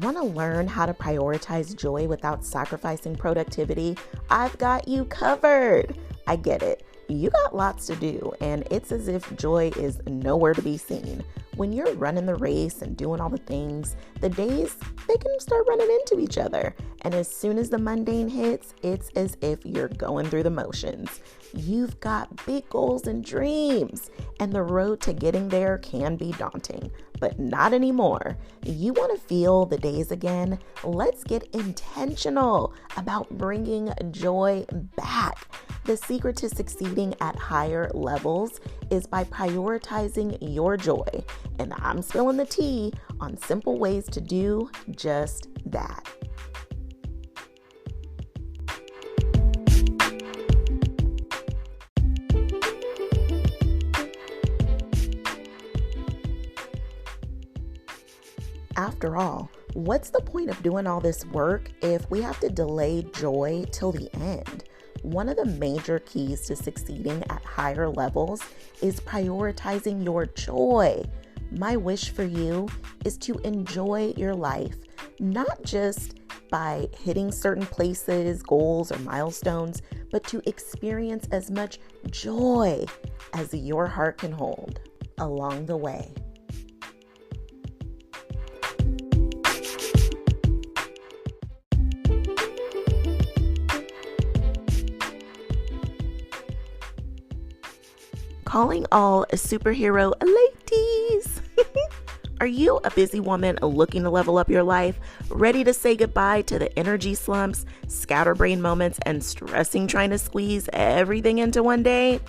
Want to learn how to prioritize joy without sacrificing productivity? I've got you covered. I get it. You got lots to do, and it's as if joy is nowhere to be seen. When you're running the race and doing all the things, the days, they can start running into each other. And as soon as the mundane hits, it's as if you're going through the motions. You've got big goals and dreams, and the road to getting there can be daunting, but not anymore. You want to feel the days again? Let's get intentional about bringing joy back. The secret to succeeding at higher levels is by prioritizing your joy, and I'm spilling the tea on simple ways to do just that. After all, what's the point of doing all this work if we have to delay joy till the end? One of the major keys to succeeding at higher levels is prioritizing your joy. My wish for you is to enjoy your life, not just by hitting certain places, goals, or milestones, but to experience as much joy as your heart can hold along the way. Calling all superhero ladies. Are you a busy woman looking to level up your life, ready to say goodbye to the energy slumps, scatterbrain moments, and stressing trying to squeeze everything into one day?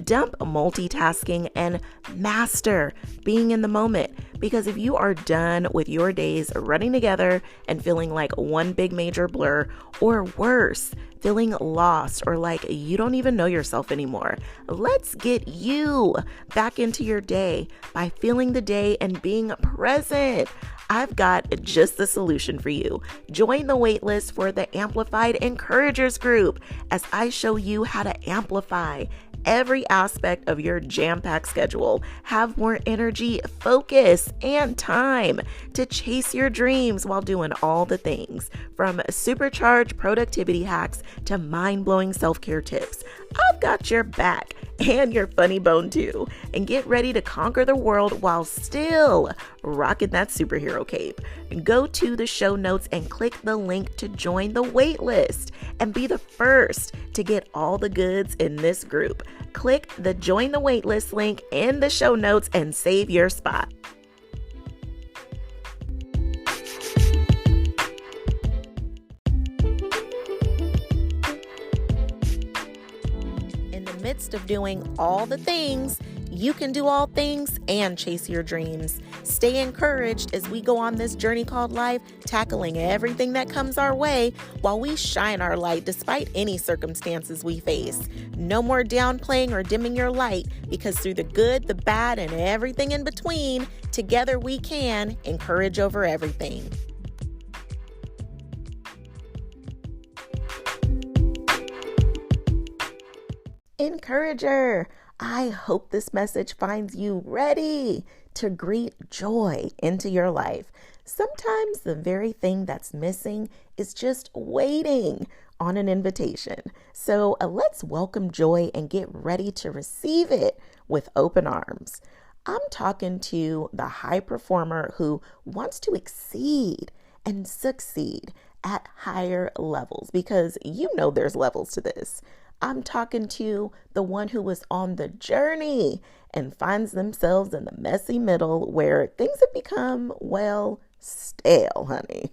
Dump multitasking and master being in the moment, because if you are done with your days running together and feeling like one big major blur, or worse, feeling lost or like you don't even know yourself anymore, let's get you back into your day by feeling the day and being present. I've got just the solution for you. Join the waitlist for the Amplified Encouragers group as I show you how to amplify every aspect of your jam-packed schedule, have more energy, focus, and time to chase your dreams while doing all the things, from supercharged productivity hacks to mind-blowing self-care tips. I've got your back and your funny bone too, and get ready to conquer the world while still rocking that superhero cape. Go to the show notes and click the link to join the waitlist and be the first to get all the goods in this group. Click the Join the Waitlist link in the show notes and save your spot. In the midst of doing all the things, you can do all things and chase your dreams. Stay encouraged as we go on this journey called life, tackling everything that comes our way while we shine our light despite any circumstances we face. No more downplaying or dimming your light, because through the good, the bad, and everything in between, together we can encourage over everything. Encourager, I hope this message finds you ready to greet joy into your life. Sometimes the very thing that's missing is just waiting on an invitation. So let's welcome joy and get ready to receive it with open arms. I'm talking to the high performer who wants to exceed and succeed at higher levels, because you know there's levels to this. I'm talking to the one who was on the journey and finds themselves in the messy middle where things have become, well, stale, honey.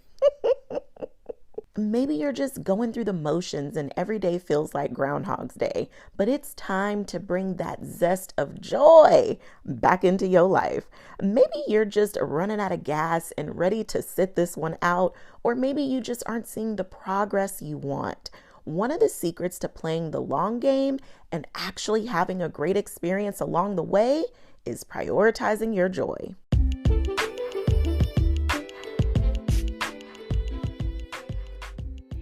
Maybe you're just going through the motions and every day feels like Groundhog's Day, but it's time to bring that zest of joy back into your life. Maybe you're just running out of gas and ready to sit this one out, or maybe you just aren't seeing the progress you want. One of the secrets to playing the long game and actually having a great experience along the way is prioritizing your joy.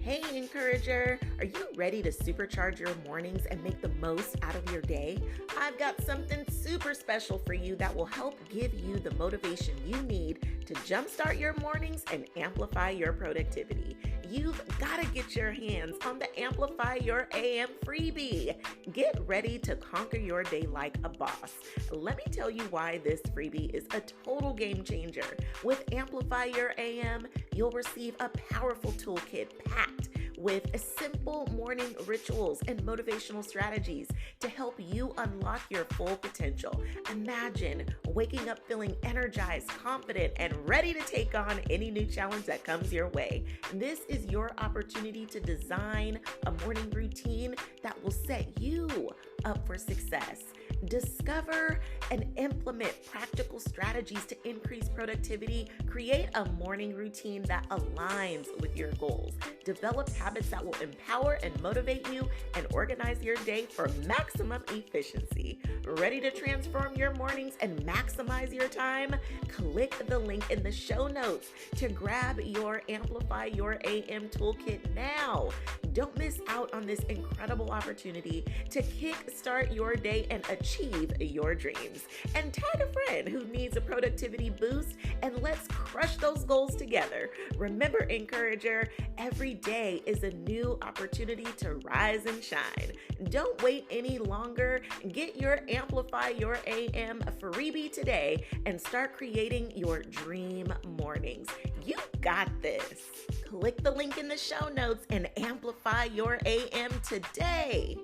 Hey, encouragers. encourager. Are you ready to supercharge your mornings and make the most out of your day? I've got something super special for you that will help give you the motivation you need to jumpstart your mornings and amplify your productivity. You've got to get your hands on the Amplify Your AM freebie. Get ready to conquer your day like a boss. Let me tell you why this freebie is a total game changer. With Amplify Your AM, you'll receive a powerful toolkit packed with simple morning rituals and motivational strategies to help you unlock your full potential. Imagine waking up feeling energized, confident, and ready to take on any new challenge that comes your way. This is your opportunity to design a morning routine that will set you up for success. Discover and implement practical strategies to increase productivity. Create a morning routine that aligns with your goals. Develop habits that will empower and motivate you and organize your day for maximum efficiency. Ready to transform your mornings and maximize your time? Click the link in the show notes to grab your Amplify Your AM toolkit now. Don't miss out on this incredible opportunity to kickstart your day and achieve your dreams. And tag a friend who needs a productivity boost, and let's crush those goals together. Remember, encourager, every day is a new opportunity to rise and shine. Don't wait any longer. Get your Amplify Your AM freebie today and start creating your dream mornings. You got this. Click the link in the show notes and amplify your AM today.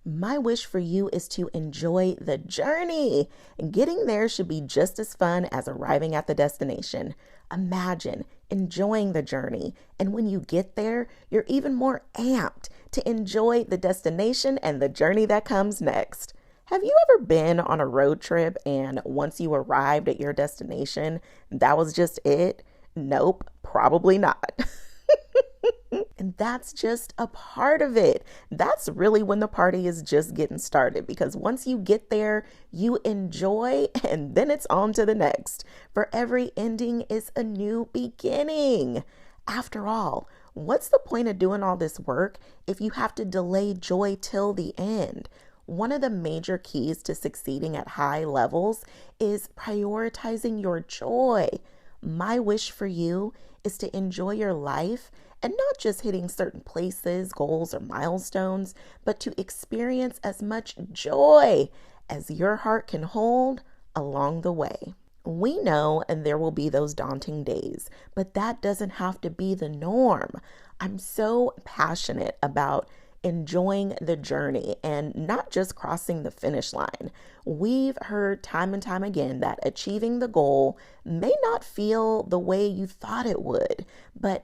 My wish for you is to enjoy the journey. Getting there should be just as fun as arriving at the destination. Imagine enjoying the journey, and when you get there, you're even more amped to enjoy the destination and the journey that comes next. Have you ever been on a road trip and once you arrived at your destination, that was just it? Nope, probably not. And that's just a part of it. That's really when the party is just getting started, because once you get there, you enjoy and then it's on to the next. For every ending is a new beginning. After all, what's the point of doing all this work if you have to delay joy till the end? One of the major keys to succeeding at high levels is prioritizing your joy. My wish for you is to enjoy your life and not just hitting certain places, goals, or milestones, but to experience as much joy as your heart can hold along the way. We know and there will be those daunting days, but that doesn't have to be the norm. I'm so passionate about enjoying the journey and not just crossing the finish line. We've heard time and time again that achieving the goal may not feel the way you thought it would,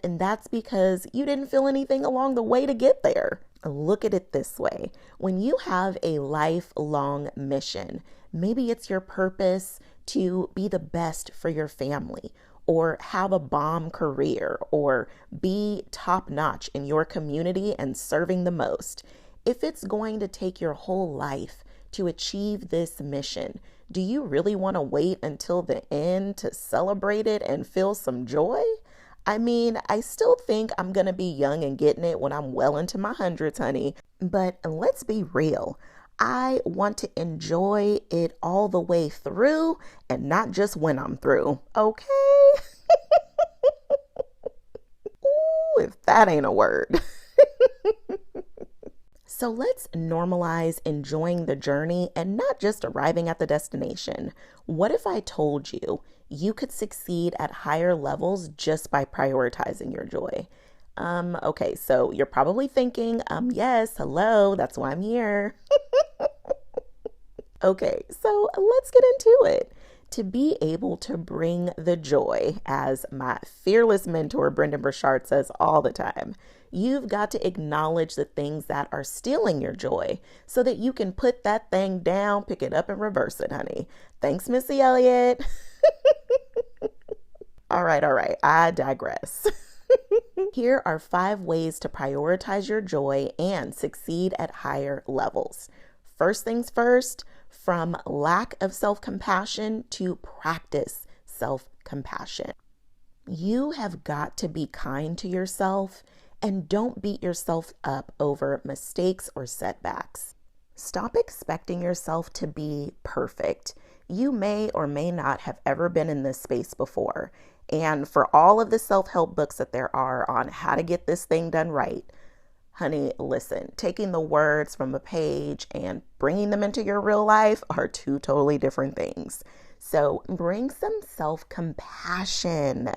and that's because you didn't feel anything along the way to get there. Look at it this way. When you have a lifelong mission, maybe it's your purpose to be the best for your family, or have a bomb career, or be top-notch in your community and serving the most. If it's going to take your whole life to achieve this mission, do you really want to wait until the end to celebrate it and feel some joy? I mean, I still think I'm going to be young and getting it when I'm well into my hundreds, honey. But let's be real. I want to enjoy it all the way through and not just when I'm through. Okay? Ooh, if that ain't a word. So let's normalize enjoying the journey and not just arriving at the destination. What if I told you you could succeed at higher levels just by prioritizing your joy? Okay, so you're probably thinking, yes, hello, that's why I'm here. Okay, so let's get into it. To be able to bring the joy, as my fearless mentor, Brendan Burchard, says all the time, you've got to acknowledge the things that are stealing your joy so that you can put that thing down, pick it up, and reverse it, honey. Thanks, Missy Elliott. All right, I digress. Here are 5 ways to prioritize your joy and succeed at higher levels. First things first, from lack of self-compassion to practice self-compassion. You have got to be kind to yourself and don't beat yourself up over mistakes or setbacks. Stop expecting yourself to be perfect. You may or may not have ever been in this space before. And for all of the self-help books that there are on how to get this thing done right, honey, listen, taking the words from a page and bringing them into your real life are two totally different things. So bring some self-compassion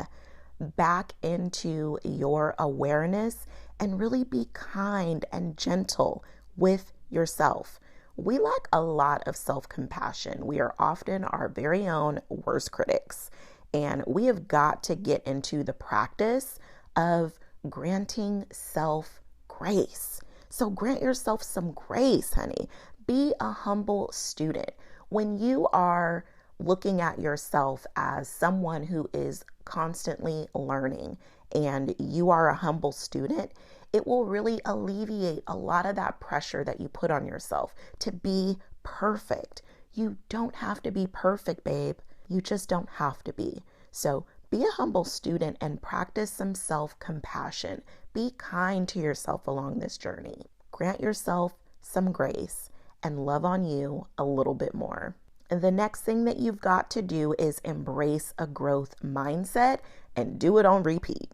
back into your awareness and really be kind and gentle with yourself. We lack a lot of self-compassion. We are often our very own worst critics, and we have got to get into the practice of granting self-grace. So grant yourself some grace, honey. Be a humble student. When you are looking at yourself as someone who is constantly learning and you are a humble student, it will really alleviate a lot of that pressure that you put on yourself to be perfect. You don't have to be perfect, babe. You just don't have to be. So be a humble student and practice some self-compassion. Be kind to yourself along this journey. Grant yourself some grace and love on you a little bit more. And the next thing that you've got to do is embrace a growth mindset and do it on repeat.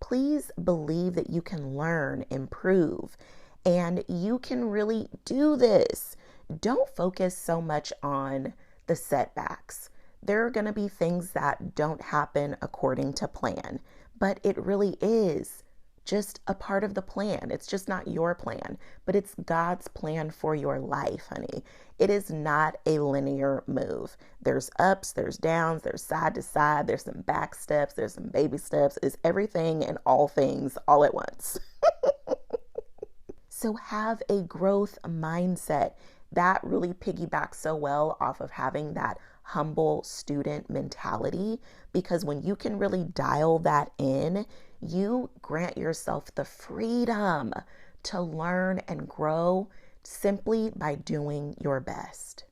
Please believe that you can learn, improve, and you can really do this. Don't focus so much on the setbacks. There are going to be things that don't happen according to plan, but it really is just a part of the plan. It's just not your plan, but it's God's plan for your life, honey. It is not a linear move. There's ups, there's downs, there's side to side, there's some back steps, there's some baby steps. It's everything and all things all at once. So have a growth mindset. That really piggybacks so well off of having that humble student mentality, because when you can really dial that in, you grant yourself the freedom to learn and grow simply by doing your best.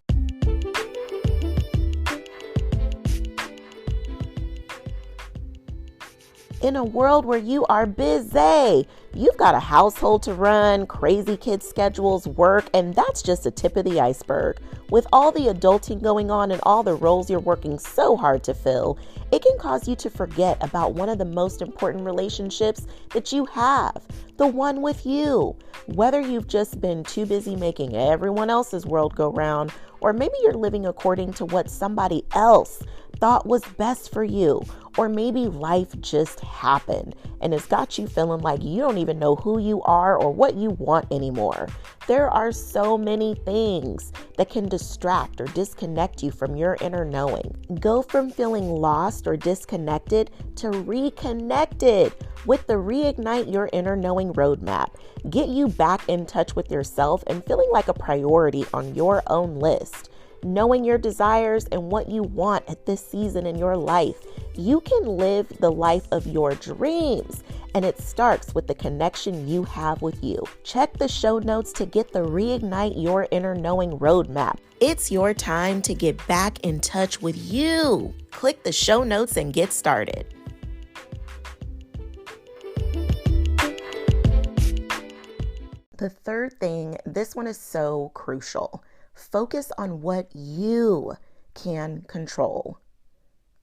In a world where you are busy, you've got a household to run, crazy kid schedules, work, and that's just a tip of the iceberg. With all the adulting going on and all the roles you're working so hard to fill, it can cause you to forget about one of the most important relationships that you have, the one with you. Whether you've just been too busy making everyone else's world go round, or maybe you're living according to what somebody else thought was best for you, or maybe life just happened and it's got you feeling like you don't even know who you are or what you want anymore. There are so many things that can distract or disconnect you from your inner knowing. Go from feeling lost or disconnected to reconnected with the Reignite Your Inner Knowing roadmap. Get you back in touch with yourself and feeling like a priority on your own list. Knowing your desires and what you want at this season in your life, you can live the life of your dreams. And it starts with the connection you have with you. Check the show notes to get the Reignite Your Inner Knowing roadmap. It's your time to get back in touch with you. Click the show notes and get started. The third thing, this one is so crucial. Focus on what you can control.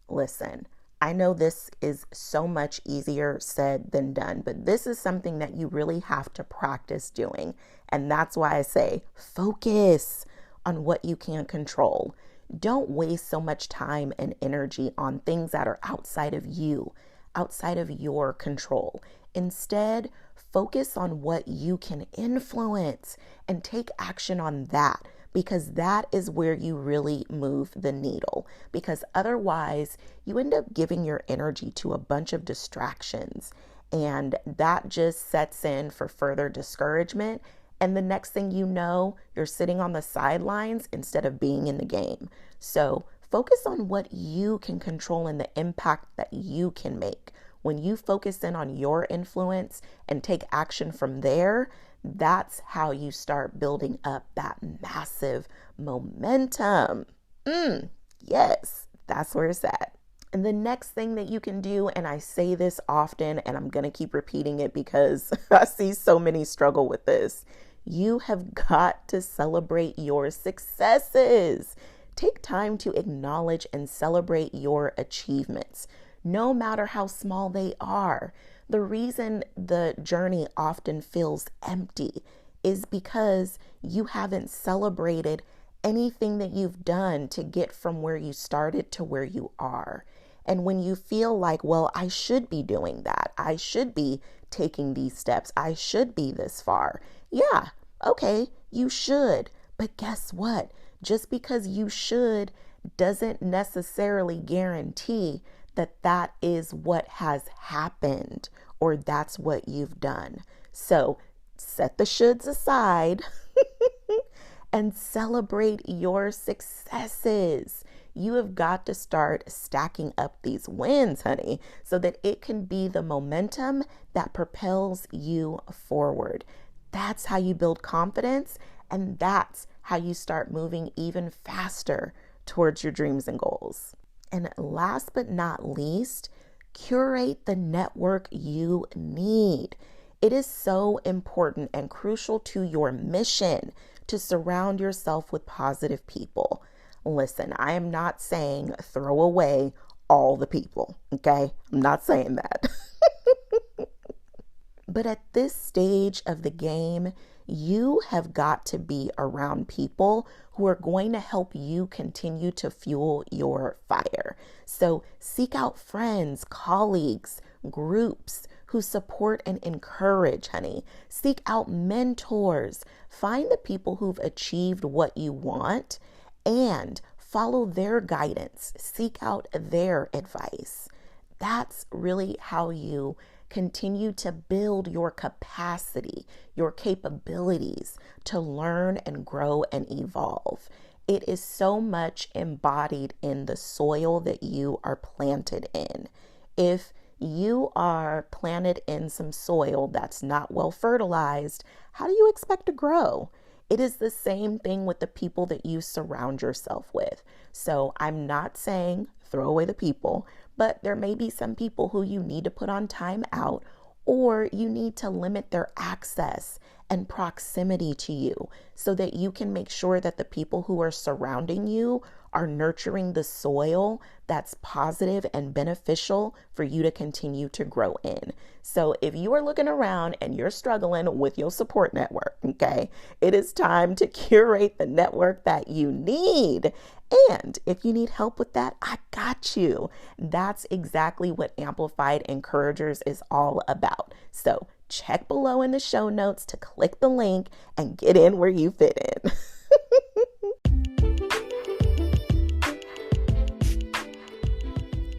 Listen, I know this is so much easier said than done, but this is something that you really have to practice doing. And that's why I say focus on what you can control. Don't waste so much time and energy on things that are outside of you, outside of your control. Instead, focus on what you can influence and take action on that, because that is where you really move the needle. Because otherwise, you end up giving your energy to a bunch of distractions, and that just sets in for further discouragement. And the next thing you know, you're sitting on the sidelines instead of being in the game. So focus on what you can control and the impact that you can make. When you focus in on your influence and take action from there, that's how you start building up that massive momentum. Yes, that's where it's at. And the next thing that you can do, and I say this often, and I'm going to keep repeating it because I see so many struggle with this, you have got to celebrate your successes. Take time to acknowledge and celebrate your achievements, no matter how small they are. The reason the journey often feels empty is because you haven't celebrated anything that you've done to get from where you started to where you are. And when you feel like, well, I should be doing that, I should be taking these steps, I should be this far. Yeah, okay, you should. But guess what? Just because you should doesn't necessarily guarantee that that is what has happened or that's what you've done. So set the shoulds aside and celebrate your successes. You have got to start stacking up these wins, honey, so that it can be the momentum that propels you forward. That's how you build confidence, and that's how you start moving even faster towards your dreams and goals. And last but not least, curate the network you need. It is so important and crucial to your mission to surround yourself with positive people. Listen, I am not saying throw away all the people, okay? I'm not saying that. But at this stage of the game, you have got to be around people who are going to help you continue to fuel your fire. So seek out friends, colleagues, groups who support and encourage, honey. Seek out mentors. Find the people who've achieved what you want and follow their guidance. Seek out their advice. That's really how you continue to build your capacity, your capabilities to learn and grow and evolve. It is so much embodied in the soil that you are planted in. If you are planted in some soil that's not well fertilized, how do you expect to grow? It is the same thing with the people that you surround yourself with. So I'm not saying throw away the people, but there may be some people who you need to put on time out, or you need to limit their access and proximity to you so that you can make sure that the people who are surrounding you are nurturing the soil that's positive and beneficial for you to continue to grow in. So if you are looking around and you're struggling with your support network, okay, it is time to curate the network that you need. And if you need help with that, I got you. That's exactly what Amplified Encouragers is all about. So check below in the show notes to click the link and get in where you fit in.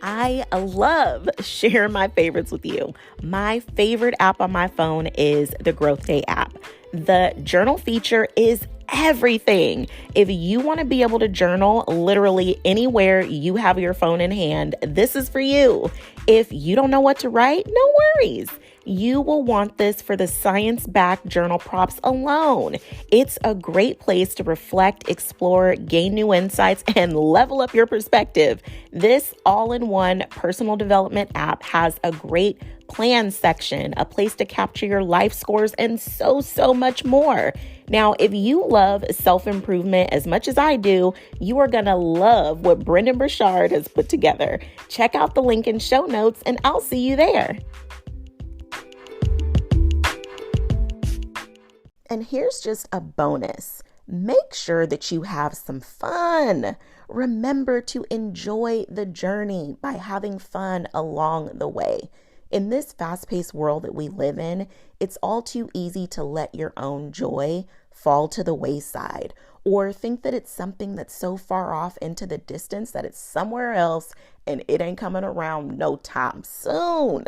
I love sharing my favorites with you. My favorite app on my phone is the Growth Day app. The journal feature is everything. If you want to be able to journal literally anywhere you have your phone in hand, this is for you. If you don't know what to write, no worries. You will want this for the science-backed journal prompts alone. It's a great place to reflect, explore, gain new insights, and level up your perspective. This all-in-one personal development app has a great plan section, a place to capture your life scores, and so much more. Now, if you love self-improvement as much as I do, you are going to love what Brendan Burchard has put together. Check out the link in show notes, and I'll see you there. And here's just a bonus. Make sure that you have some fun. Remember to enjoy the journey by having fun along the way. In this fast-paced world that we live in, it's all too easy to let your own joy fall to the wayside or think that it's something that's so far off into the distance that it's somewhere else and it ain't coming around no time soon.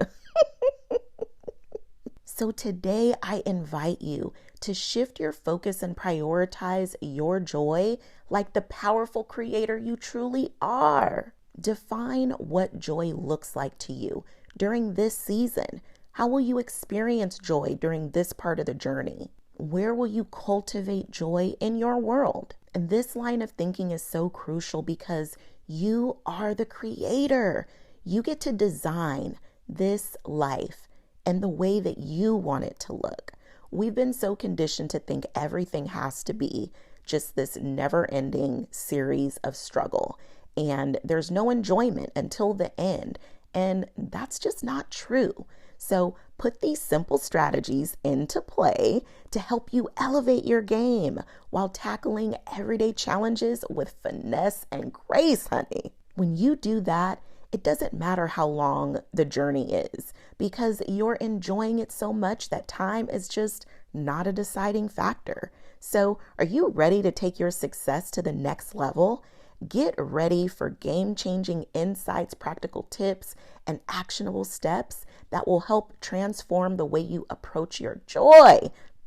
So today I invite you to shift your focus and prioritize your joy like the powerful creator you truly are. Define what joy looks like to you during this season. How will you experience joy during this part of the journey? Where will you cultivate joy in your world? And this line of thinking is so crucial because You are the creator. You get to design this life and the way that you want it to look. We've been so conditioned to think everything has to be just this never-ending series of struggle, and there's no enjoyment until the end, and that's just not true. So put these simple strategies into play to help you elevate your game while tackling everyday challenges with finesse and grace, honey. When you do that, it doesn't matter how long the journey is, because you're enjoying it so much that time is just not a deciding factor. So are you ready to take your success to the next level? Get ready for game-changing insights, practical tips, and actionable steps that will help transform the way you approach your joy.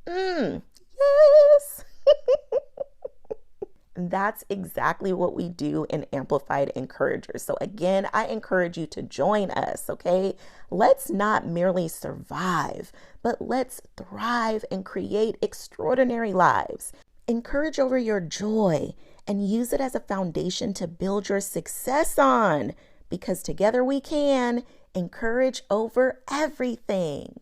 Yes! That's exactly what we do in Amplified Encouragers. So again, I encourage you to join us, okay? Let's not merely survive, but let's thrive and create extraordinary lives. Encourage over your joy and use it as a foundation to build your success on, because together we can encourage over everything.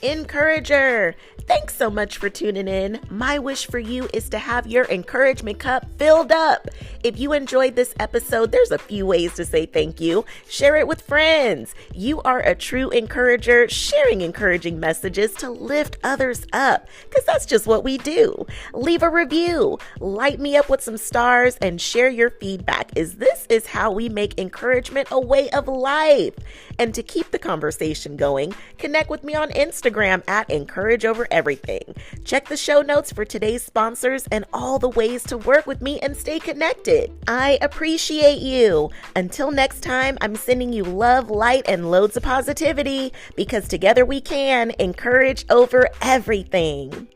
Encourager, thanks so much for tuning in. My wish for you is to have your encouragement cup filled up. If you enjoyed this episode, there's a few ways to say thank you. Share it with friends. You are a true encourager, sharing encouraging messages to lift others up, because that's just what we do. Leave a review, light me up with some stars, and share your feedback, as this is how we make encouragement a way of life. And to keep the conversation going, connect with me on Instagram at Encourage Over Everything. Check the show notes for today's sponsors and all the ways to work with me and stay connected. I appreciate you. Until next time, I'm sending you love, light, and loads of positivity, because together we can encourage over everything.